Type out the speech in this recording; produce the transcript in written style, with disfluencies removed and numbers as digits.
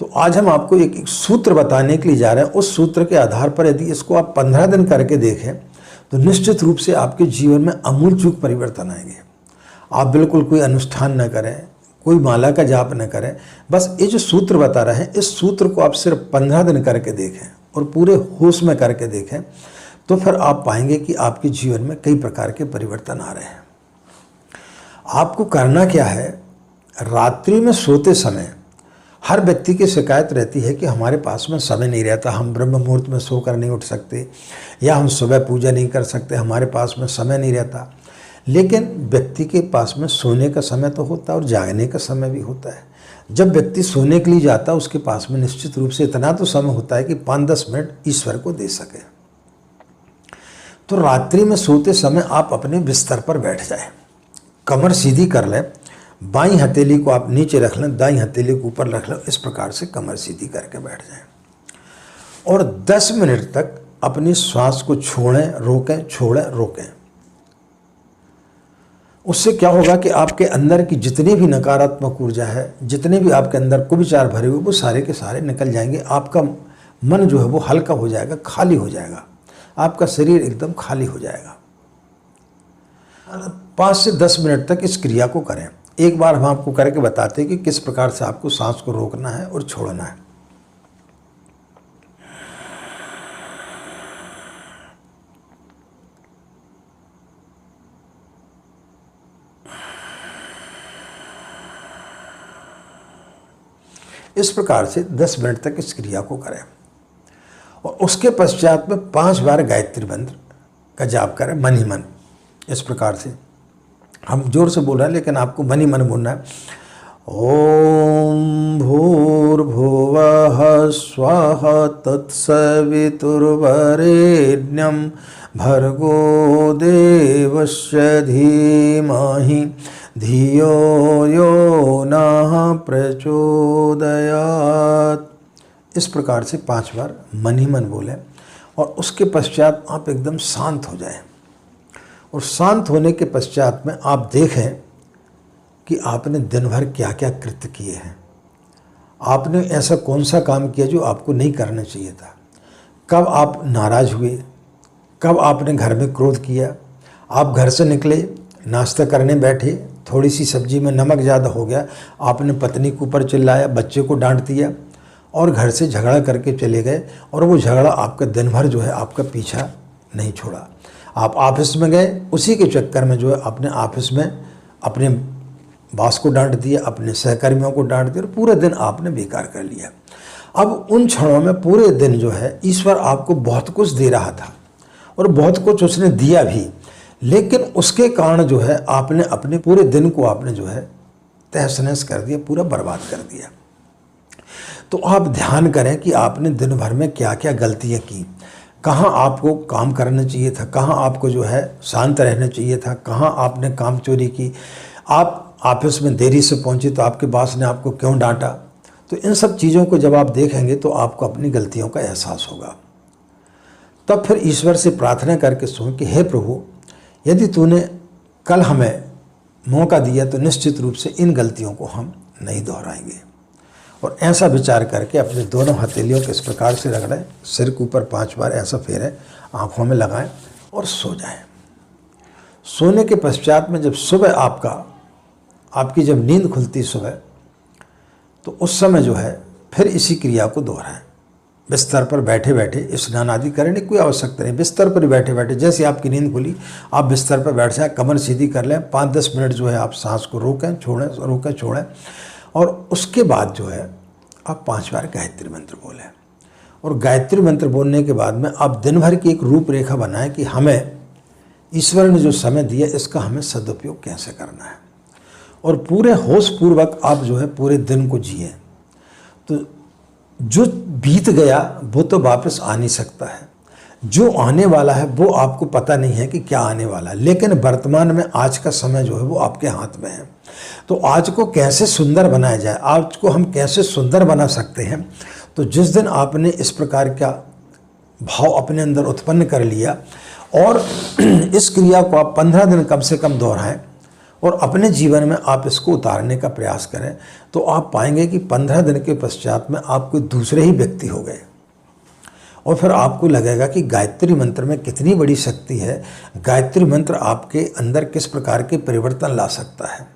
तो आज हम आपको एक सूत्र बताने के लिए जा रहे हैं। उस सूत्र के आधार पर यदि इसको आप 15 दिन करके देखें तो निश्चित रूप से आपके जीवन में आमूलचूल परिवर्तन आएंगे। आप बिल्कुल कोई अनुष्ठान न करें, कोई माला का जाप न करें, बस ये जो सूत्र बता रहे हैं इस सूत्र को आप सिर्फ 15 दिन करके देखें और पूरे होश में करके देखें, तो फिर आप पाएंगे कि आपके जीवन में कई प्रकार के परिवर्तन आ रहे हैं। आपको करना क्या है, रात्रि में सोते समय हर व्यक्ति की शिकायत रहती है कि हमारे पास में समय नहीं रहता, हम ब्रह्म मुहूर्त में सोकर नहीं उठ सकते, या हम सुबह पूजा नहीं कर सकते, हमारे पास में समय नहीं रहता। लेकिन व्यक्ति के पास में सोने का समय तो होता है और जागने का समय भी होता है। जब व्यक्ति सोने के लिए जाता है उसके पास में निश्चित रूप से इतना तो समय होता है कि 5-10 मिनट ईश्वर को दे सके। तो रात्रि में सोते समय आप अपने बिस्तर पर बैठ जाएं, कमर सीधी कर लें, बाईं हथेली को आप नीचे रख लें, दाईं हथेली को ऊपर रख लें, इस प्रकार से कमर सीधी करके बैठ जाएं और 10 मिनट तक अपनी श्वास को छोड़ें, रोकें, छोड़ें, रोकें। उससे क्या होगा कि आपके अंदर की जितनी भी नकारात्मक ऊर्जा है, जितने भी आपके अंदर कुविचार भरे हुए, वो सारे के सारे निकल जाएंगे। आपका मन जो है वो हल्का हो जाएगा, खाली हो जाएगा, आपका शरीर एकदम खाली हो जाएगा। 5 से 10 मिनट तक इस क्रिया को करें। एक बार हम आपको करके बताते हैं कि किस प्रकार से आपको सांस को रोकना है और छोड़ना है। इस प्रकार से 10 मिनट तक इस क्रिया को करें और उसके पश्चात में 5 बार गायत्री मंत्र का जाप करें मन ही मन। इस प्रकार से हम जोर से बोल रहे हैं लेकिन आपको मन ही मन बोलना है। ओम भूर्भुवः स्वः तत्सवितुर्वरेण्यं भर्गो देवस्य धीमहि धियो यो नः प्रचोदयात्। इस प्रकार से 5 बार मन ही मन बोलें और उसके पश्चात आप एकदम शांत हो जाएं। और शांत होने के पश्चात में आप देखें कि आपने दिन भर क्या क्या कृत्य किए हैं। आपने ऐसा कौन सा काम किया जो आपको नहीं करना चाहिए था। कब आप नाराज़ हुए, कब आपने घर में क्रोध किया। आप घर से निकले, नाश्ता करने बैठे, थोड़ी सी सब्जी में नमक ज़्यादा हो गया, आपने पत्नी के ऊपर चिल्लाया, बच्चे को डांट दिया और घर से झगड़ा करके चले गए। और वो झगड़ा आपका दिन भर जो है आपका पीछा नहीं छोड़ा। आप ऑफिस में गए, उसी के चक्कर में जो है आपने ऑफिस में अपने बॉस को डांट दिया, अपने सहकर्मियों को डांट दिया और पूरे दिन आपने बेकार कर लिया। अब उन क्षणों में पूरे दिन जो है ईश्वर आपको बहुत कुछ दे रहा था और बहुत कुछ उसने दिया भी, लेकिन उसके कारण जो है आपने अपने पूरे दिन को आपने जो है तहस नहस कर दिया, पूरा बर्बाद कर दिया। तो आप ध्यान करें कि आपने दिन भर में क्या क्या गलतियाँ की, कहाँ आपको काम करना चाहिए था, कहाँ आपको जो है शांत रहना चाहिए था, कहाँ आपने काम चोरी की, आप ऑफिस में देरी से पहुँचे तो आपके बॉस ने आपको क्यों डांटा। तो इन सब चीज़ों को जब आप देखेंगे तो आपको अपनी गलतियों का एहसास होगा। तब फिर ईश्वर से प्रार्थना करके सुन कि हे प्रभु, यदि तूने कल हमें मौका दिया तो निश्चित रूप से इन गलतियों को हम नहीं दोहराएंगे। और ऐसा विचार करके अपने दोनों हथेलियों को इस प्रकार से रगड़ें, सिर के ऊपर 5 बार ऐसा फेरें, आँखों में लगाएं और सो जाएं। सोने के पश्चात में जब सुबह आपकी जब नींद खुलती सुबह, तो उस समय जो है फिर इसी क्रिया को दोहराएं। बिस्तर पर बैठे बैठे स्नान आदि करने की कोई आवश्यकता नहीं। बिस्तर पर बैठे बैठे जैसे आपकी नींद खुली आप बिस्तर पर बैठ जाएं, कमर सीधी कर लें, 5-10 मिनट जो है आप सांस को रोकें, छोड़ें, रोकें, छोड़ें और उसके बाद जो है आप 5 बार गायत्री मंत्र बोलें। और गायत्री मंत्र बोलने के बाद में आप दिन भर की एक रूपरेखा बनाएं कि हमें ईश्वर ने जो समय दिया इसका हमें सदुपयोग कैसे करना है। और पूरे होश पूर्वक आप जो है पूरे दिन को जिए। तो जो बीत गया वो तो वापस आ नहीं सकता है, जो आने वाला है वो आपको पता नहीं है कि क्या आने वाला है, लेकिन वर्तमान में आज का समय जो है वो आपके हाथ में है। तो आज को कैसे सुंदर बनाया जाए, आज को हम कैसे सुंदर बना सकते हैं। तो जिस दिन आपने इस प्रकार का भाव अपने अंदर उत्पन्न कर लिया और इस क्रिया को आप 15 दिन कम से कम दोहराएं और अपने जीवन में आप इसको उतारने का प्रयास करें तो आप पाएंगे कि 15 दिन के पश्चात में आप कोई दूसरे ही व्यक्ति हो गए। और फिर आपको लगेगा कि गायत्री मंत्र में कितनी बड़ी शक्ति है, गायत्री मंत्र आपके अंदर किस प्रकार के परिवर्तन ला सकता है।